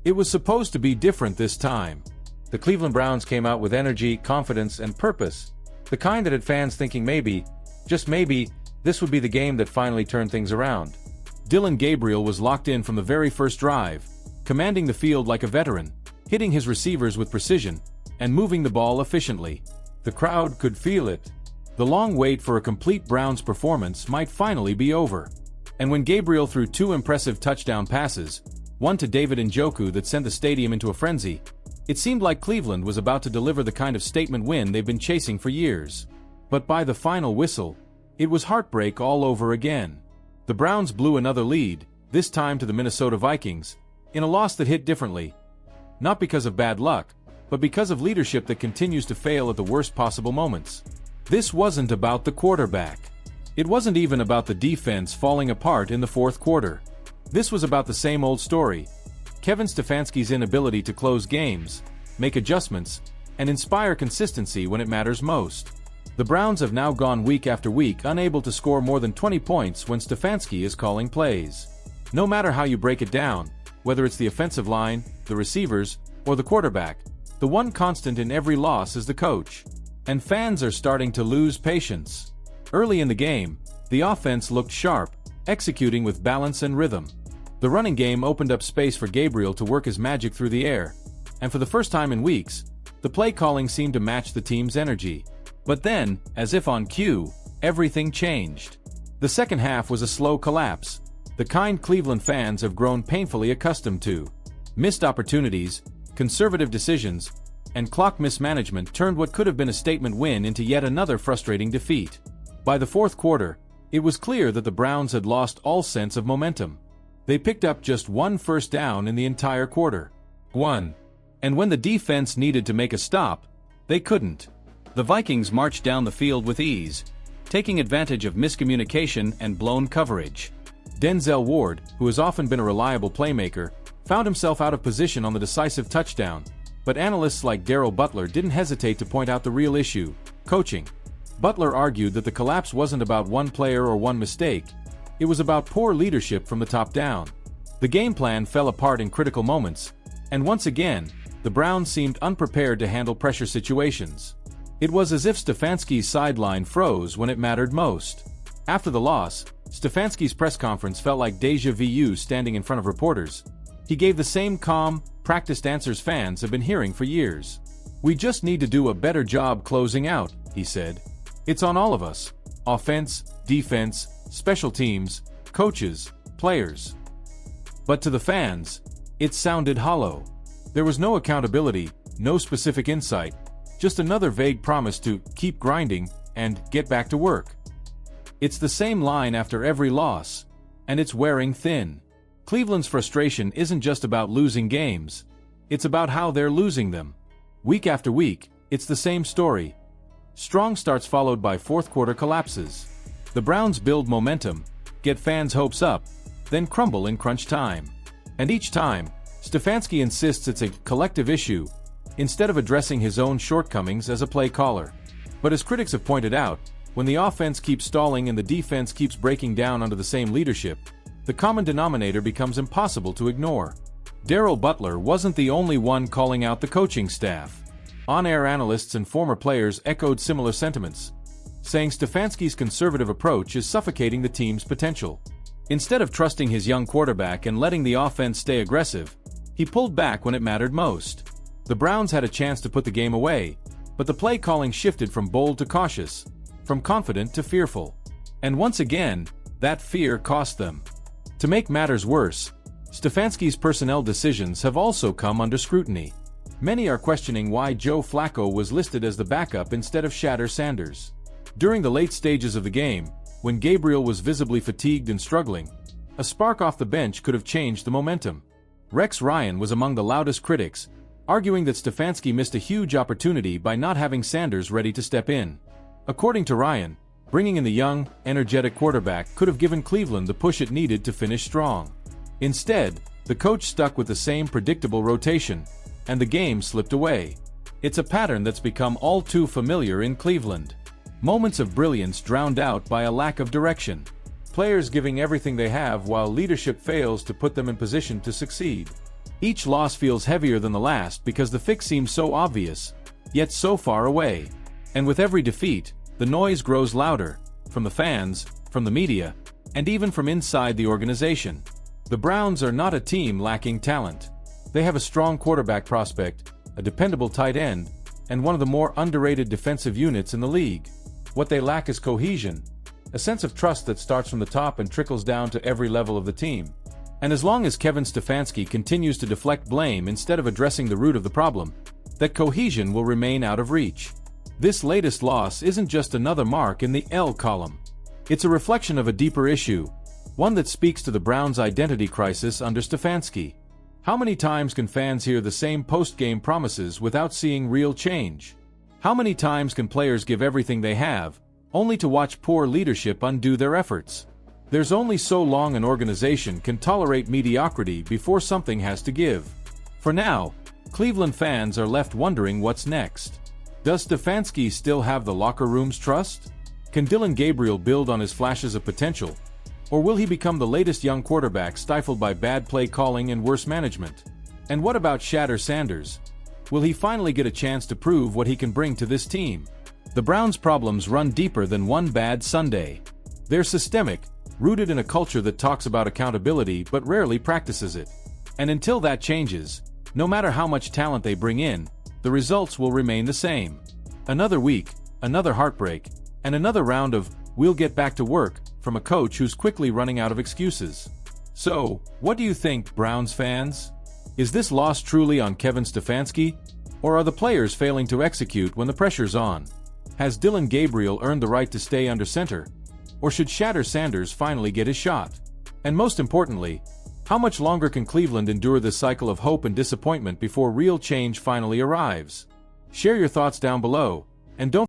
It was supposed to be different this time. The Cleveland Browns came out with energy, confidence, and purpose. The kind that had fans thinking maybe, just maybe, this would be the game that finally turned things around. Gabriel was locked in from the very first drive, commanding the field like a veteran, hitting his receivers with precision, and moving the ball efficiently. The crowd could feel it. The long wait for a complete Browns performance might finally be over. And when Gabriel threw two impressive touchdown passes, one to David Njoku that sent the stadium into a frenzy, it seemed like Cleveland was about to deliver the kind of statement win they've been chasing for years. But by the final whistle, it was heartbreak all over again. The Browns blew another lead, this time to the Minnesota Vikings, in a loss that hit differently. Not because of bad luck, but because of leadership that continues to fail at the worst possible moments. This wasn't about the quarterback. It wasn't even about the defense falling apart in the fourth quarter. This was about the same old story. Kevin Stefanski's inability to close games, make adjustments, and inspire consistency when it matters most. The Browns have now gone week after week unable to score more than 20 points when Stefanski is calling plays. No matter how you break it down, whether it's the offensive line, the receivers, or the quarterback, the one constant in every loss is the coach. And fans are starting to lose patience. Early in the game, the offense looked sharp, executing with balance and rhythm. The running game opened up space for Gabriel to work his magic through the air, and for the first time in weeks, the play calling seemed to match the team's energy. But then, as if on cue, everything changed. The second half was a slow collapse, the kind Cleveland fans have grown painfully accustomed to. Missed opportunities, conservative decisions, and clock mismanagement turned what could have been a statement win into yet another frustrating defeat. By the fourth quarter, it was clear that the Browns had lost all sense of momentum. They picked up just one first down in the entire quarter. One. And when the defense needed to make a stop, they couldn't. The Vikings marched down the field with ease, taking advantage of miscommunication and blown coverage. Denzel Ward, who has often been a reliable playmaker, found himself out of position on the decisive touchdown, but analysts like Darrell Butler didn't hesitate to point out the real issue: coaching. Butler argued that the collapse wasn't about one player or one mistake, it was about poor leadership from the top down. The game plan fell apart in critical moments, and once again, the Browns seemed unprepared to handle pressure situations. It was as if Stefanski's sideline froze when it mattered most. After the loss, Stefanski's press conference felt like déjà vu standing in front of reporters. He gave the same calm, practiced answers fans have been hearing for years. "We just need to do a better job closing out," he said. "It's on all of us. Offense, defense, special teams, coaches, players." But to the fans, it sounded hollow. There was no accountability, no specific insight, just another vague promise to keep grinding and get back to work. It's the same line after every loss, and it's wearing thin. Cleveland's frustration isn't just about losing games, it's about how they're losing them. Week after week, it's the same story. Strong starts followed by fourth-quarter collapses. The Browns build momentum, get fans' hopes up, then crumble in crunch time. And each time, Stefanski insists it's a collective issue, instead of addressing his own shortcomings as a play caller. But as critics have pointed out, when the offense keeps stalling and the defense keeps breaking down under the same leadership, the common denominator becomes impossible to ignore. Darrell Butler wasn't the only one calling out the coaching staff. On-air analysts and former players echoed similar sentiments, saying Stefanski's conservative approach is suffocating the team's potential. Instead of trusting his young quarterback and letting the offense stay aggressive, he pulled back when it mattered most. The Browns had a chance to put the game away, but the play calling shifted from bold to cautious, from confident to fearful. And once again, that fear cost them. To make matters worse, Stefanski's personnel decisions have also come under scrutiny. Many are questioning why Joe Flacco was listed as the backup instead of Shedeur Sanders. During the late stages of the game, when Gabriel was visibly fatigued and struggling, a spark off the bench could have changed the momentum. Rex Ryan was among the loudest critics, arguing that Stefanski missed a huge opportunity by not having Sanders ready to step in. According to Ryan, bringing in the young, energetic quarterback could have given Cleveland the push it needed to finish strong. Instead, the coach stuck with the same predictable rotation, and the game slipped away. It's a pattern that's become all too familiar in Cleveland. Moments of brilliance drowned out by a lack of direction. Players giving everything they have while leadership fails to put them in position to succeed. Each loss feels heavier than the last because the fix seems so obvious, yet so far away. And with every defeat, the noise grows louder, from the fans, from the media, and even from inside the organization. The Browns are not a team lacking talent. They have a strong quarterback prospect, a dependable tight end, and one of the more underrated defensive units in the league. What they lack is cohesion, a sense of trust that starts from the top and trickles down to every level of the team. And as long as Kevin Stefanski continues to deflect blame instead of addressing the root of the problem, that cohesion will remain out of reach. This latest loss isn't just another mark in the L column. It's a reflection of a deeper issue, one that speaks to the Browns' identity crisis under Stefanski. How many times can fans hear the same post-game promises without seeing real change? How many times can players give everything they have, only to watch poor leadership undo their efforts? There's only so long an organization can tolerate mediocrity before something has to give. For now, Cleveland fans are left wondering what's next. Does Stefanski still have the locker room's trust? Can Gabriel build on his flashes of potential? Or will he become the latest young quarterback stifled by bad play calling and worse management? And what about Shedeur? Will he finally get a chance to prove what he can bring to this team? The Browns' problems run deeper than one bad Sunday. They're systemic, rooted in a culture that talks about accountability but rarely practices it. And until that changes, no matter how much talent they bring in, the results will remain the same. Another week, another heartbreak, and another round of "we'll get back to work" from a coach who's quickly running out of excuses. So, what do you think, Browns fans? Is this loss truly on Kevin Stefanski? Or are the players failing to execute when the pressure's on? Has Gabriel earned the right to stay under center? Or should Shedeur finally get his shot? And most importantly, how much longer can Cleveland endure this cycle of hope and disappointment before real change finally arrives? Share your thoughts down below, and don't